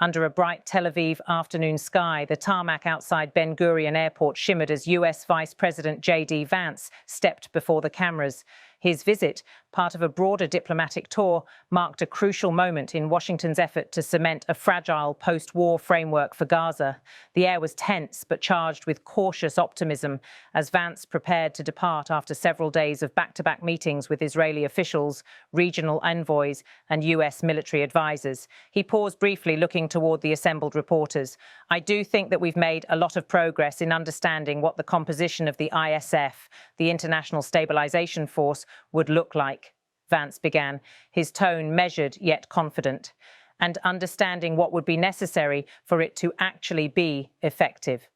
Under a bright Tel Aviv afternoon sky, the tarmac outside Ben Gurion Airport shimmered as US Vice President JD Vance stepped before the cameras. His visit, part of a broader diplomatic tour, marked a crucial moment in Washington's effort to cement a fragile post-war framework for Gaza. The air was tense but charged with cautious optimism as Vance prepared to depart after several days of back-to-back meetings with Israeli officials, regional envoys, and US military advisors. He paused briefly, looking toward the assembled reporters. "I do think that we've made a lot of progress in understanding what the composition of the ISF, the International Stabilization Force, would look like," Vance began, his tone measured yet confident, "and understanding what would be necessary for it to actually be effective."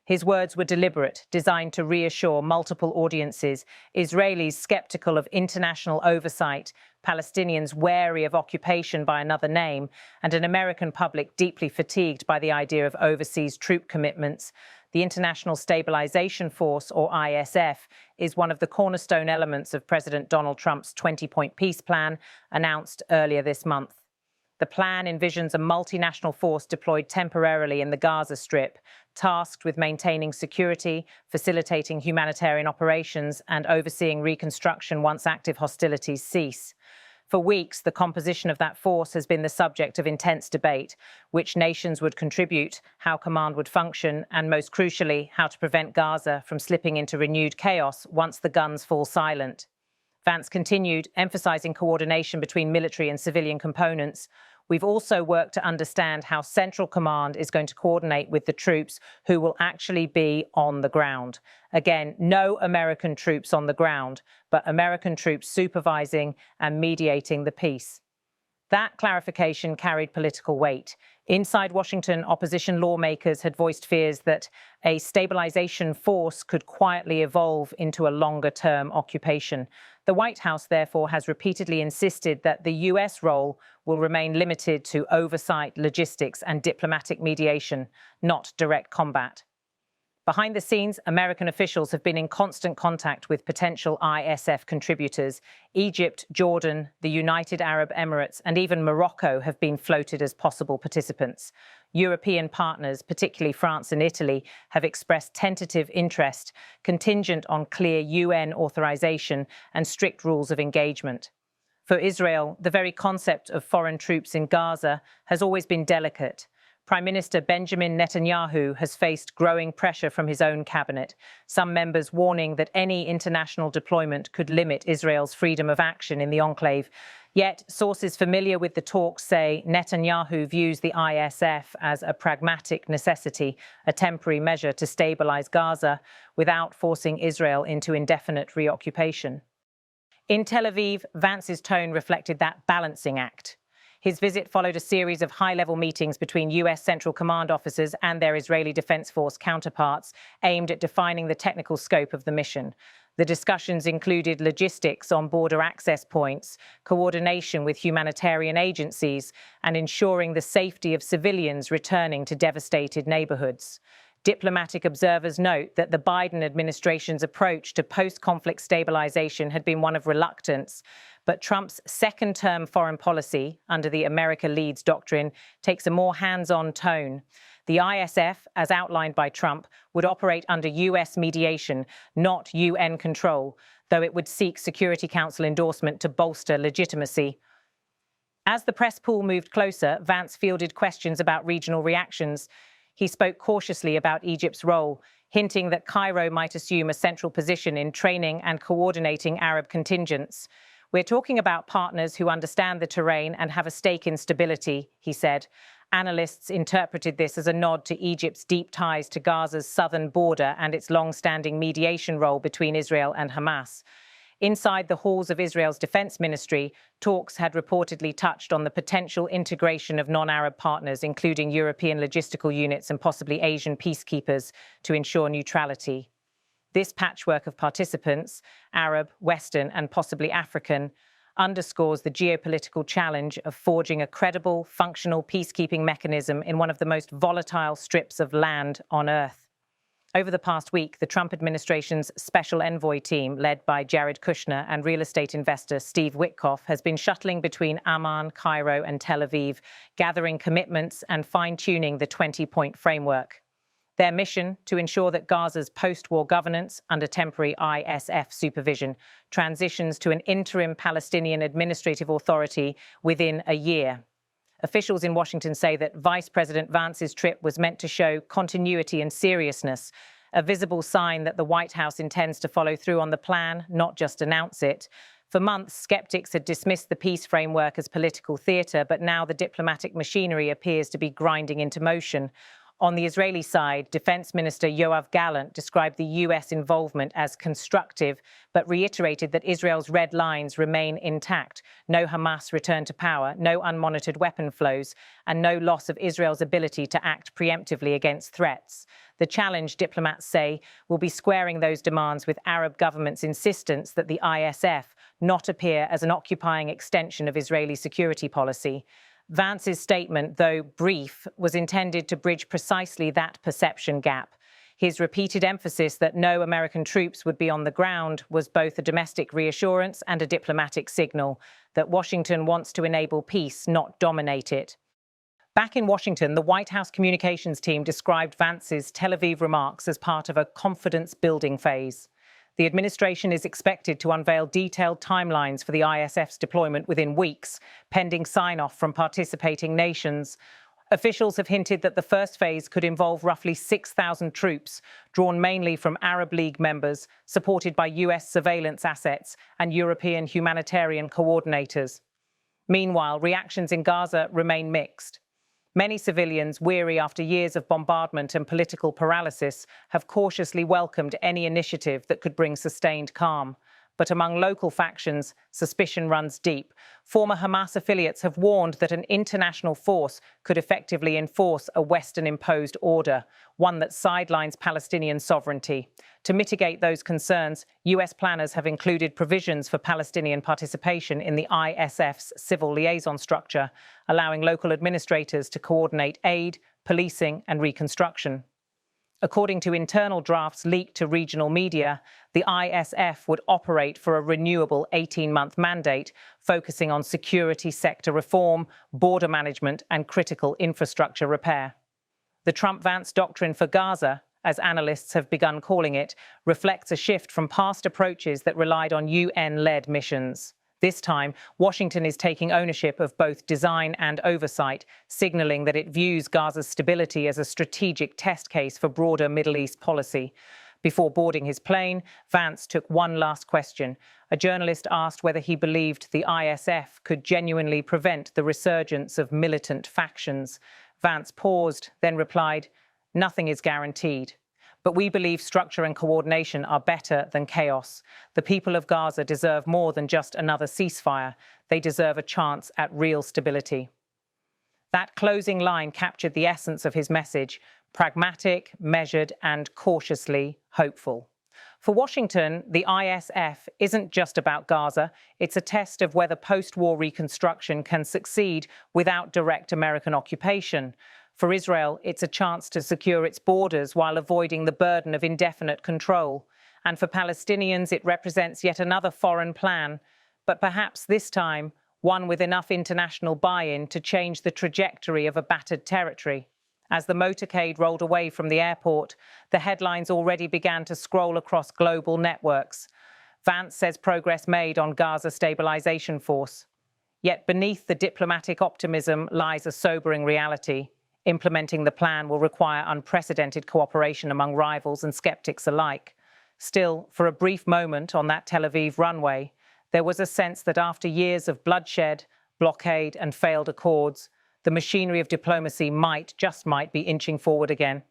His words were deliberate, designed to reassure multiple audiences, Israelis skeptical of international oversight, Palestinians wary of occupation by another name, and an American public deeply fatigued by the idea of overseas troop commitments. The International Stabilization Force, or ISF, is one of the cornerstone elements of President Donald Trump's 20-point peace plan announced earlier this month. The plan envisions a multinational force deployed temporarily in the Gaza Strip, tasked with maintaining security, facilitating humanitarian operations, and overseeing reconstruction once active hostilities cease. For weeks, the composition of that force has been the subject of intense debate: which nations would contribute, how command would function, and most crucially, how to prevent Gaza from slipping into renewed chaos once the guns fall silent. Vance continued, emphasizing coordination between military and civilian components. "We've also worked to understand how Central Command is going to coordinate with the troops who will actually be on the ground." Again, no American troops on the ground, but American troops supervising and mediating the peace. That clarification carried political weight. Inside Washington, opposition lawmakers had voiced fears that a stabilization force could quietly evolve into a longer-term occupation. The White House, therefore, has repeatedly insisted that the US role will remain limited to oversight, logistics, and diplomatic mediation, not direct combat. Behind the scenes, American officials have been in constant contact with potential ISF contributors. Egypt, Jordan, the United Arab Emirates, and even Morocco have been floated as possible participants. European partners, particularly France and Italy, have expressed tentative interest, contingent on clear UN authorization and strict rules of engagement. For Israel, the very concept of foreign troops in Gaza has always been delicate. Prime Minister Benjamin Netanyahu has faced growing pressure from his own cabinet, some members warning that any international deployment could limit Israel's freedom of action in the enclave. Yet, sources familiar with the talks say Netanyahu views the ISF as a pragmatic necessity, a temporary measure to stabilize Gaza without forcing Israel into indefinite reoccupation. In Tel Aviv, Vance's tone reflected that balancing act. His visit followed a series of high-level meetings between US Central Command officers and their Israeli Defense Force counterparts, aimed at defining the technical scope of the mission. The discussions included logistics on border access points, coordination with humanitarian agencies, and ensuring the safety of civilians returning to devastated neighborhoods. Diplomatic observers note that the Biden administration's approach to post-conflict stabilization had been one of reluctance, but Trump's second-term foreign policy, under the America Leads doctrine, takes a more hands-on tone. The ISF, as outlined by Trump, would operate under US mediation, not UN control, though it would seek Security Council endorsement to bolster legitimacy. As the press pool moved closer, Vance fielded questions about regional reactions. He spoke cautiously about Egypt's role, hinting that Cairo might assume a central position in training and coordinating Arab contingents. "We're talking about partners who understand the terrain and have a stake in stability," he said. Analysts interpreted this as a nod to Egypt's deep ties to Gaza's southern border and its long-standing mediation role between Israel and Hamas. Inside the halls of Israel's defense ministry, talks had reportedly touched on the potential integration of non-Arab partners, including European logistical units and possibly Asian peacekeepers, to ensure neutrality. This patchwork of participants, Arab, Western, and possibly African, underscores the geopolitical challenge of forging a credible, functional peacekeeping mechanism in one of the most volatile strips of land on Earth. Over the past week, the Trump administration's special envoy team, led by Jared Kushner and real estate investor Steve Witkoff, has been shuttling between Amman, Cairo, and Tel Aviv, gathering commitments and fine-tuning the 20-point framework. Their mission, to ensure that Gaza's post-war governance, under temporary ISF supervision, transitions to an interim Palestinian administrative authority within a year. Officials in Washington say that Vice President Vance's trip was meant to show continuity and seriousness, a visible sign that the White House intends to follow through on the plan, not just announce it. For months, skeptics had dismissed the peace framework as political theatre, but now the diplomatic machinery appears to be grinding into motion. On the Israeli side, Defense Minister Yoav Gallant described the U.S. involvement as constructive, but reiterated that Israel's red lines remain intact: no Hamas return to power, no unmonitored weapon flows, and no loss of Israel's ability to act preemptively against threats. The challenge, diplomats say, will be squaring those demands with Arab governments' insistence that the ISF not appear as an occupying extension of Israeli security policy. Vance's statement, though brief, was intended to bridge precisely that perception gap. His repeated emphasis that no American troops would be on the ground was both a domestic reassurance and a diplomatic signal that Washington wants to enable peace, not dominate it. Back in Washington, the White House communications team described Vance's Tel Aviv remarks as part of a confidence-building phase. The administration is expected to unveil detailed timelines for the ISF's deployment within weeks, pending sign-off from participating nations. Officials have hinted that the first phase could involve roughly 6,000 troops, drawn mainly from Arab League members, supported by US surveillance assets and European humanitarian coordinators. Meanwhile, reactions in Gaza remain mixed. Many civilians, weary after years of bombardment and political paralysis, have cautiously welcomed any initiative that could bring sustained calm. But among local factions, suspicion runs deep. Former Hamas affiliates have warned that an international force could effectively enforce a Western-imposed order, one that sidelines Palestinian sovereignty. To mitigate those concerns, US planners have included provisions for Palestinian participation in the ISF's civil liaison structure, allowing local administrators to coordinate aid, policing, and reconstruction. According to internal drafts leaked to regional media, the ISF would operate for a renewable 18-month mandate, focusing on security sector reform, border management, and critical infrastructure repair. The Trump-Vance doctrine for Gaza, as analysts have begun calling it, reflects a shift from past approaches that relied on UN-led missions. This time, Washington is taking ownership of both design and oversight, signaling that it views Gaza's stability as a strategic test case for broader Middle East policy. Before boarding his plane, Vance took one last question. A journalist asked whether he believed the ISF could genuinely prevent the resurgence of militant factions. Vance paused, then replied, "Nothing is guaranteed. But we believe structure and coordination are better than chaos. The people of Gaza deserve more than just another ceasefire. They deserve a chance at real stability." That closing line captured the essence of his message: pragmatic, measured, and cautiously hopeful. For Washington, the ISF isn't just about Gaza. It's a test of whether post-war reconstruction can succeed without direct American occupation. For Israel, it's a chance to secure its borders while avoiding the burden of indefinite control. And for Palestinians, it represents yet another foreign plan, but perhaps this time, one with enough international buy-in to change the trajectory of a battered territory. As the motorcade rolled away from the airport, the headlines already began to scroll across global networks. Vance says progress made on Gaza Stabilization Force. Yet beneath the diplomatic optimism lies a sobering reality. Implementing the plan will require unprecedented cooperation among rivals and skeptics alike. Still, for a brief moment on that Tel Aviv runway, there was a sense that after years of bloodshed, blockade, and failed accords, the machinery of diplomacy might be inching forward again.